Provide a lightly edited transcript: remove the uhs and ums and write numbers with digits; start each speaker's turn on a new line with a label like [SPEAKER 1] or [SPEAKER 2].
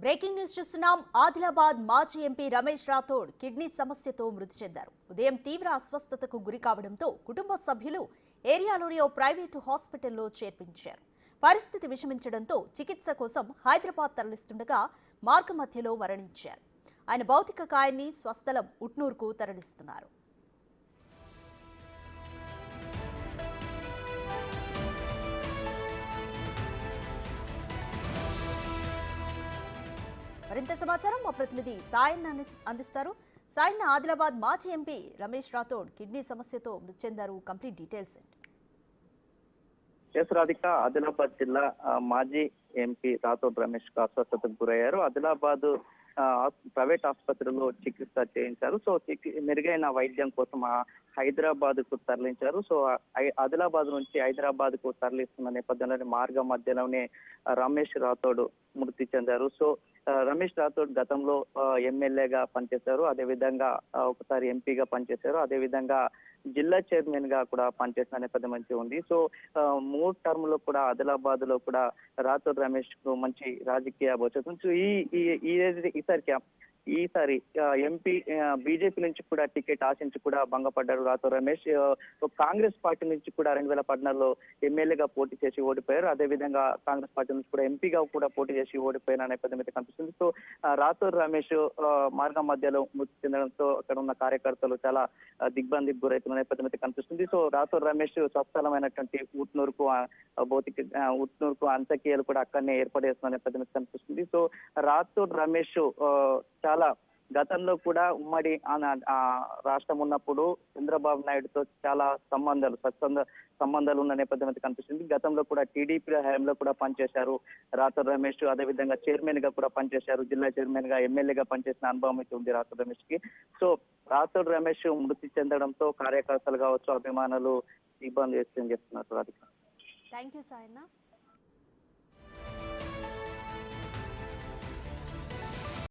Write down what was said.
[SPEAKER 1] Breaking news చూస్తున్నాం. ఆదిలాబాద్ మాజీ MP Ramesh Rathod kidney సమస్యతో మృతి చెందారు. ఉదయం తీవ్ర అస్వస్థతకు గురి కావడంతో కుటుంబ సభ్యులు ఏరియాలోని ఓ ప్రైవేటు హాస్పిటల్లో చేర్పించారు. పరిస్థితి విషమించడంతో చికిత్స కోసం హైదరాబాద్ తరలిస్తుండగా మార్గమధ్యలో మరణించారు. ఆయన భౌతిక కాయాన్ని స్వస్థలం ఉట్నూరుకు తరలిస్తున్నారు. మరింత సమాచారం మా ప్రతినిధి సాయన్న అందిస్తారు. సాయన్న, ఆదిలాబాద్ మాజీ ఎంపీ రమేష్ రాథోడ్ కిడ్నీ సమస్యతో మృతి చెందారు. కంప్లీట్ డీటెయిల్స్ ఏంటి?
[SPEAKER 2] రాధిక, ఆదిలాబాద్ జిల్లా మాజీ ఎంపీ రాథోడ్ రమేష్ అస్వస్థతకు గురయ్యారు. ఆదిలాబాద్ ప్రైవేట్ ఆసుపత్రిలో చికిత్స చేయించారు. సో మెరుగైన వైద్యం కోసం హైదరాబాద్ కు తరలించారు. సో ఆదిలాబాద్ నుంచి హైదరాబాద్ కు తరలిస్తున్న నేపథ్యంలోనే మార్గ మధ్యలోనే రమేష్ రాథోడ్ మృతి చెందారు. సో రమేష్ రాథోడ్ గతంలో ఎమ్మెల్యేగా పనిచేశారు. అదేవిధంగా ఒకసారి ఎంపీగా పనిచేశారు. అదేవిధంగా జిల్లా చైర్మన్ గా కూడా పనిచేసిన నేపథ్యం మంచి ఉంది. సో 3 టర్మ్ లో కూడా ఆదిలాబాద్ లో కూడా రాథోడ్ రమేష్ కు మంచి రాజకీయ భవిష్యత్తు. సో ఈసారి ఎంపీ బీజేపీ నుంచి కూడా టికెట్ ఆశించి కూడా భంగపడ్డారు రాథోడ్ రమేష్. కాంగ్రెస్ పార్టీ నుంచి కూడా 2014లో ఎమ్మెల్యేగా పోటీ చేసి ఓడిపోయారు. అదేవిధంగా కాంగ్రెస్ పార్టీ నుంచి కూడా ఎంపీగా కూడా పోటీ చేసి ఓడిపోయిన నేపథ్యం అయితే కనిపిస్తుంది. సో రాథోడ్ రమేష్ మార్గం మధ్యలో మృతి చెందడంతో అక్కడ ఉన్న కార్యకర్తలు చాలా దిగ్బంధికి గురైతున్న నేపథ్యం అయితే కనిపిస్తుంది. సో రాథోడ్ రమేష్ స్వస్థలమైనటువంటి ఉట్నూరుకు అంత్యక్రియలు కూడా అక్కడనే ఏర్పడేస్తున్న నేపథ్యం అయితే కనిపిస్తుంది. సో రాథోడ్ రమేష్ చాలా గతంలో కూడా ఉమ్మడి రాష్ట్రం ఉన్నప్పుడు చంద్రబాబు నాయుడుతో చాలా సంబంధాలు ఉన్న నేపథ్యం అయితే కనిపిస్తుంది. గతంలో కూడా టీడీపీ హయాంలో కూడా పనిచేశారు రాథోడ్ రమేష్. అదేవిధంగా చైర్మన్ గా కూడా పనిచేశారు. జిల్లా చైర్మన్ గా ఎమ్మెల్యేగా పనిచేసిన అనుభవం అయితే ఉంది రాథోడ్ రమేష్ కి. సో రాథోడ్ రమేష్ మృతి చెందడంతో కార్యకర్తలు కావచ్చు, అభిమానులు ఇబ్బంది వ్యక్తం చేస్తున్నారు.
[SPEAKER 1] Thank you Sayanna.